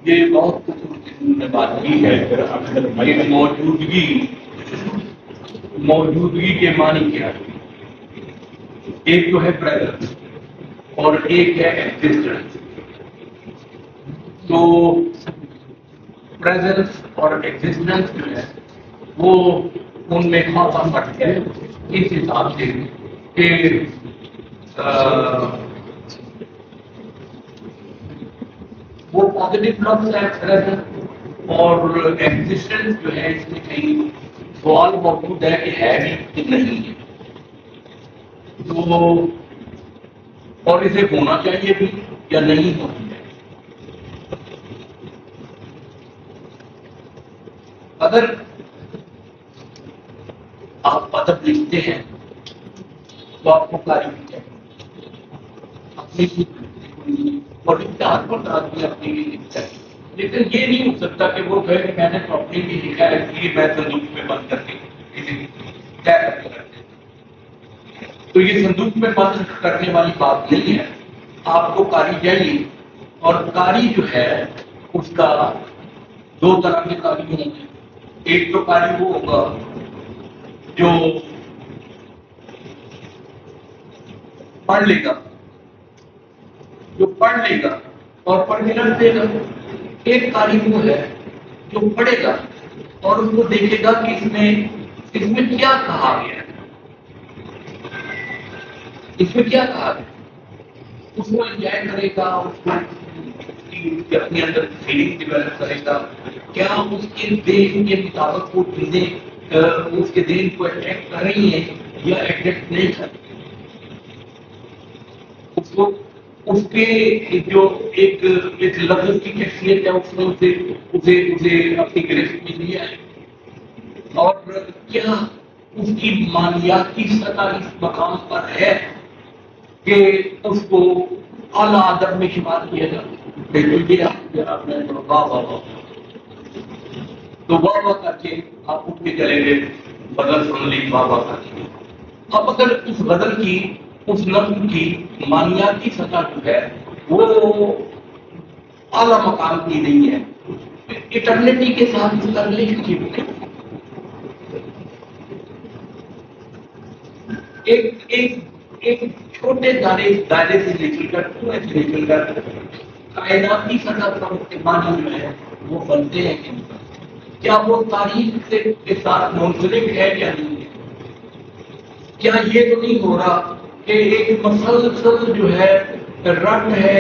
یہ بہت خوبصورتی بات کی ہے. موجودگی کے معنی کیا ہے؟ ایک تو ہے پریزنس اور ایک ہے ایگزسٹنس. تو پریزنس اور ایگزسٹنس جو ہے وہ ان میں خاصا فرق ہے اس حساب سے کہ وہ پازیٹیو لفظ ہے پریزنس، اور ایگزسٹنس جو ہے اس میں کہیں سوال موجود ہے کہ ہے بھی کہ نہیں ہے. تو اور اسے ہونا چاہیے بھی یا نہیں ہونا چاہیے. اگر آپ ادب لکھتے ہیں تو آپ کو کاری بھی چاہیے اپنی اور امتحان پر آدمی اپنی بھی لکھتا ہے. لیکن یہ نہیں ہو سکتا کہ وہ کہے کہ میں نے تو اپنی بھی لکھا ہے اس لیے میں صندوق میں بند کر کے طے کرتے ہیں. تو یہ صندوق میں بند کرنے والی بات نہیں ہے. آپ کو کاری چاہیے، اور کاری جو ہے اس کا دو طرح کے کاری ہوں گے. ایک تو کاری وہ ہوگا جو پڑھ لے گا، اور پڑھ کے رکھ دے گا. ایک کاری وہ ہے جو پڑھے گا اور اس کو دیکھے گا کہ اس میں کیا کہا گیا ہے، اس میں کیا کہا گیا، اس کو انجوائے کرے گا، اس کو اپنے اندر فیلنگ ڈیولپ کرے گا. کیا اس کے ذہن کے مطابق وہ چیزیں اس کے ذہن کو اٹریکٹ کر رہی ہیں یا اٹریکٹ نہیں کر رہی. اس کے جو ایک لفظ کی کیفیت ہے اس نے اسے اپنی گرفت میں لیا ہے، اور کیا اس کی مالیاتی سطح اس مقام پر ہے کہ اس کو اعلیٰ ادب میں شمار کیا جاتا ہے. آپ نے واہ واہ واہ تو واہ واہ کر کے آپ اٹھ کے چلے گئے، غزل سن لی، واہ واہ کر کے. اب اگر اس غزل کی اس نظم کی مانیاتی سطح جو ہے وہ اعلیٰ مقام کی نہیں ہے، اٹرنیٹی کے ساتھ اس کا ریلیشن شپ ایک چھوٹے دائرے سے نکل کر کنویں سے نکل کر کائناتی سطح پر معنی جو ہے وہ بنتے ہیں. کیا وہ تاریخ کے ساتھ منسلک ہے یا نہیں ہے؟ کیا یہ تو نہیں ہو رہا کہ ایک مسلسل جو ہے رٹ ہے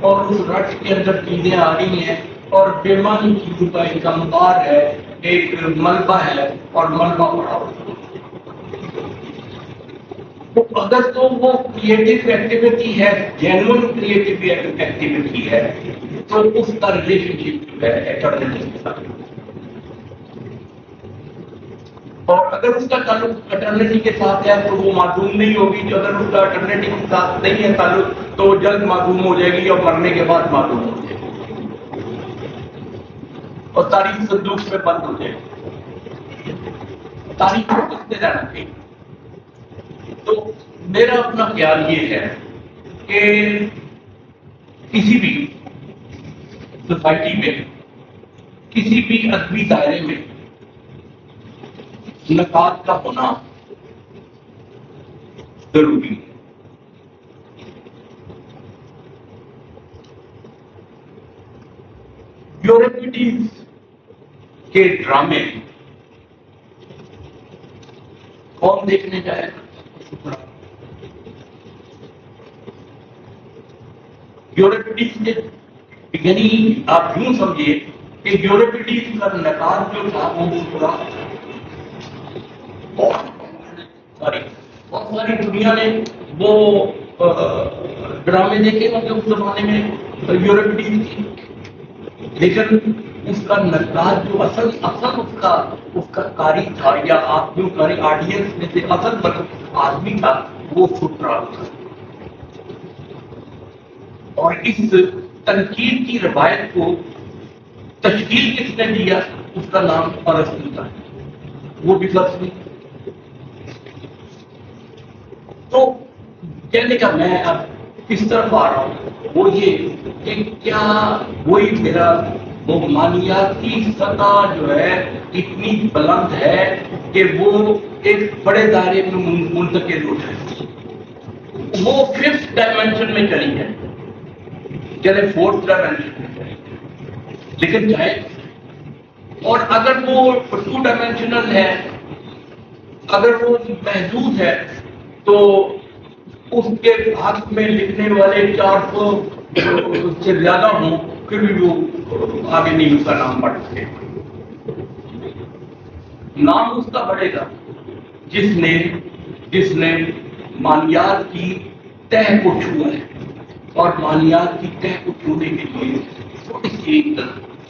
اور اس رٹ کے اندر چیزیں آ رہی ہیں اور بےمانی چیزوں کا ایک انبار ہے، ایک ملبہ ہے اور ملبہ پڑا ہوا. اگر تو وہ کریٹو ایکٹیویٹی ہے، جینوئن کریٹو ایکٹیویٹی ہے، تو اس کا ریلیشن شپ جو ہے ایٹرنیٹی کے ساتھ. اور اگر اس کا تعلق اٹرنیٹی کے ساتھ ہے تو وہ معدوم نہیں ہوگی. جو اگر اس کا اٹرنیٹی کے ساتھ نہیں ہے تعلق تو جلد معدوم ہو جائے گی اور مرنے کے بعد معدوم ہو جائے گی اور تاریخ صندوق میں بند ہو جائے گی. تاریخ کو لکھتے رہنا چاہیے. تو میرا اپنا خیال یہ ہے کہ کسی بھی سوسائٹی میں، کسی بھی ادبی دائرے میں نکات کا ہونا ضروری ہے. یورپیڈیز کے ڈرامے کون دیکھنے جائے گا؟ یورپیڈیز کے یعنی آپ یوں سمجھیے کہ یورپیڈیز کا نکات جو تھا وہ پورا بہت ساری دنیا نے وہ ڈرامے دیکھے ہوں گے اس زمانے میں یورپیڈیز کی، لیکن اس کا نکات جو اصل اس کا کاری تھا، یا آپ جو کریں آڈینس میں سے اصل آدمی تھا، وہ فٹرال تھا. اور اس تنقید کی روایت کو تشکیل کس نے دیا؟ اس کا نام ارسطو تھا، وہ بھی لفظ نہیں. تو کہنے کا میں اب کس طرف آ رہا ہوں وہ یہ کہ کیا وہی میرا وہ مانیاتی سطح جو ہے اتنی بلند ہے کہ وہ ایک بڑے دائرے میں منتقل ہو جائے. وہ 5th ڈائمینشن میں چلی ہے, چلے 4th ڈائمینشن میں چلی ہے, لیکن چاہے. اور اگر وہ 2 ڈائمینشنل ہے, اگر وہ محدود ہے, تو اس کے ہاتھ میں لکھنے والے 400 سے زیادہ ہوں, پھر بھی وہ آگے نہیں اس کا نام پڑھ سکے. نام اس کا بڑھے گا جس نے مانیات کی تہ کو چھوا ہے. اور مانیات کی تہ کو چھونے کے لیے تھوڑی سی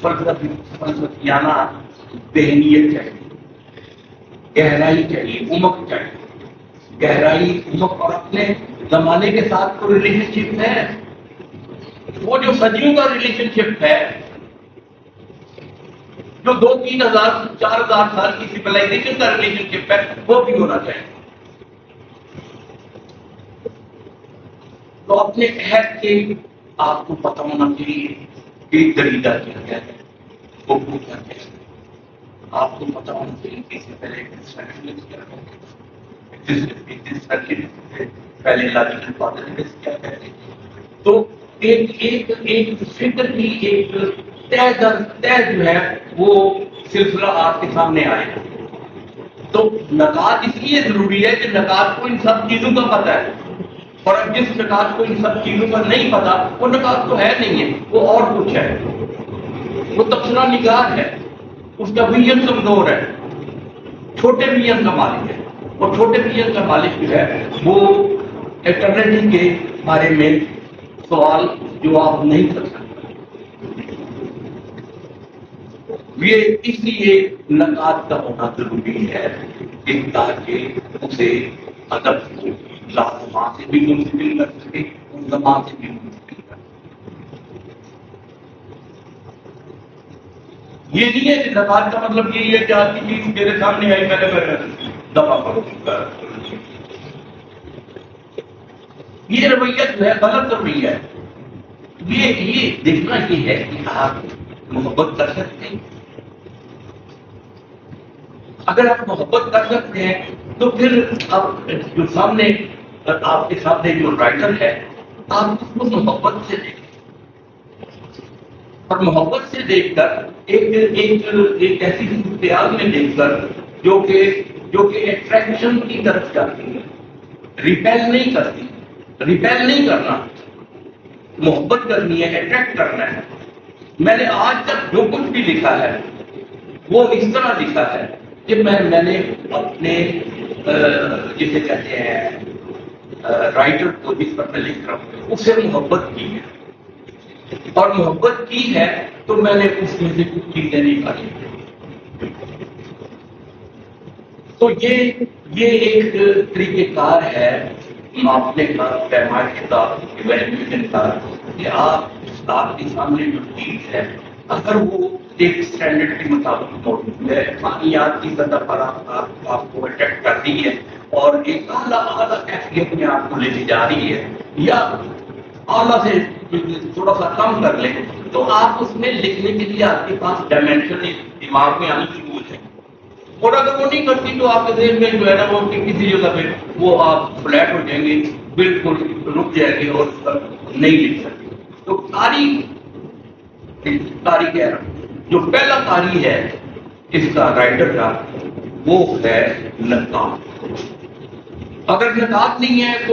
فلسفیانہ ذہنیت چاہیے, گہرائی چاہیے, عمق چاہیے. گہرائی, عمق اور اپنے زمانے کے ساتھ تو ریلیشن شپ ہے. وہ جو صدیوں کا ریلیشن شپ ہے, جو 2-3 ہزار 4,000 سال کی سویلائزیشن کا ریلیشن شپ ہے, وہ بھی ہونا چاہیے. تو اپنے عہد کے آپ کو پتہ ہونا چاہیے کہ دریدہ کیا ہے, وہ کیا ہے. آپ کو پتہ ہونا چاہیے کہ اس سے پہلے پہلے لاجیکل پازیٹیوسٹ کیا کہتے ہیں. تو ایک فکر کی ایک طے جو ہے وہ سلسلہ آپ کے سامنے آئے گا. تو نکات اس لیے ضروری ہے کہ نکات کو ان سب چیزوں کا پتہ ہے, اور اب جس نکات کو ان سب چیزوں کا نہیں پتا, وہ نکات تو ہے نہیں ہے, وہ اور کچھ ہے. وہ تبصرہ نگار ہے, اس کا ویژن کمزور ہے, چھوٹے ویژن کا مالک ہے. اور چھوٹے ویژن کا مالک جو ہے وہ ایٹرنیٹی کے بارے میں سوال جواب نہیں کر سکتا. یہ اس لیے نکات کا ہونا ضروری ہے کہ تاکہ اسے ادب لازمہ سے بھی منتقل کر سکے, زبان سے بھی منتقل کر سکے. یہ نہیں ہے کہ زبان کا مطلب یہی ہے کہ آپ کی چیز میرے سامنے آئی, میں نے دفاع کروں. یہ رویہ جو ہے غلط رویہ ہے. یہ دیکھنا یہ ہے کہ آپ محبت کر سکتے ہیں. اگر آپ محبت کر سکتے ہیں تو پھر آپ جو سامنے آپ کے سامنے جو رائٹر ہے, آپ اس کو محبت سے دیکھیں, اور محبت سے دیکھ کر ایک ایسی صورتحال میں دیکھ کر جو کہ اٹریکشن کی طرف جاتی ہے, ریپیل نہیں کرتی. ریپیل نہیں کرنا, محبت کرنی ہے, اٹریکٹ کرنا ہے. میں نے آج تک جو کچھ بھی لکھا ہے وہ اس طرح لکھا ہے کہ میں نے اپنے جسے کہتے ہیں رائٹر کو جس پر میں لکھ رہا ہوں اس سے محبت کی ہے, اور محبت کی ہے تو میں نے اس میں سے کچھ چیزیں نکالی. تو یہ ایک طریقہ کار ہے ماپنے کا, پیمائش کا, ایویلویشن کا, کہ آپ استاد کے سامنے جو چیز ہے اگر وہ ایک اسٹینڈرڈ کے مطابق موجود ہے, مانیات کی سطح پر آپ کو اٹیکٹ کرتی ہے اور ایک اعلیٰ کیفیت میں آپ کو لے کے جا رہی ہے, یا اعلیٰ سے تھوڑا سا کم کر لیں, تو آپ اس میں لکھنے کے لیے آپ کے پاس ڈائمینشن دماغ میں آنی شروع ہو جائے. اور اگر وہ نہیں کرتی تو آپ کے ذہن میں جو ہے نا وہ کسی جگہ پہ وہ آپ فلیٹ ہو جائیں گے, بالکل رک جائیں گے اور نہیں لکھ سکتے. تو قاری کہہ رہا ہوں, جو پہلا قاری ہے اس کا رائٹر کا وہ ہے نقاد. اگر نقاد نہیں ہے تو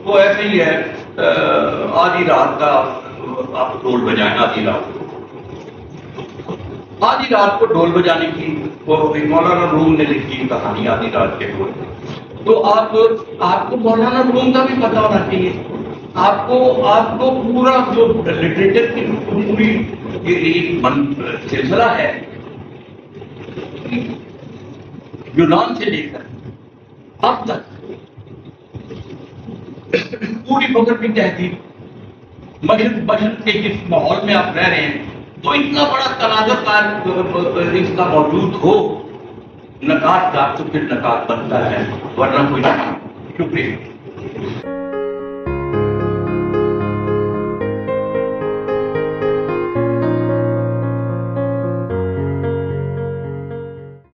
وہ ایسے ہی ہے آدھی رات کا آپ ڈھول بجائیں. آدھی رات کو ڈھول بجانے کی مولانا روم نے لکھی کہانی آدھی رات کے ڈھول. تو آپ کو مولانا روم کا بھی پتہ ہونا چاہیے. آپ کو پورا جو لٹریچر کی پوری ایک سلسلہ ہے یونان سے لے کر اب تک پوری مغربی تہذیب مشرق کے جس ماحول میں آپ رہ رہے ہیں, تو اتنا بڑا تناظر اس کا موجود ہو نقاد کا, تو پھر نقاد بنتا ہے, ورنہ کوئی نہیں. شکریہ.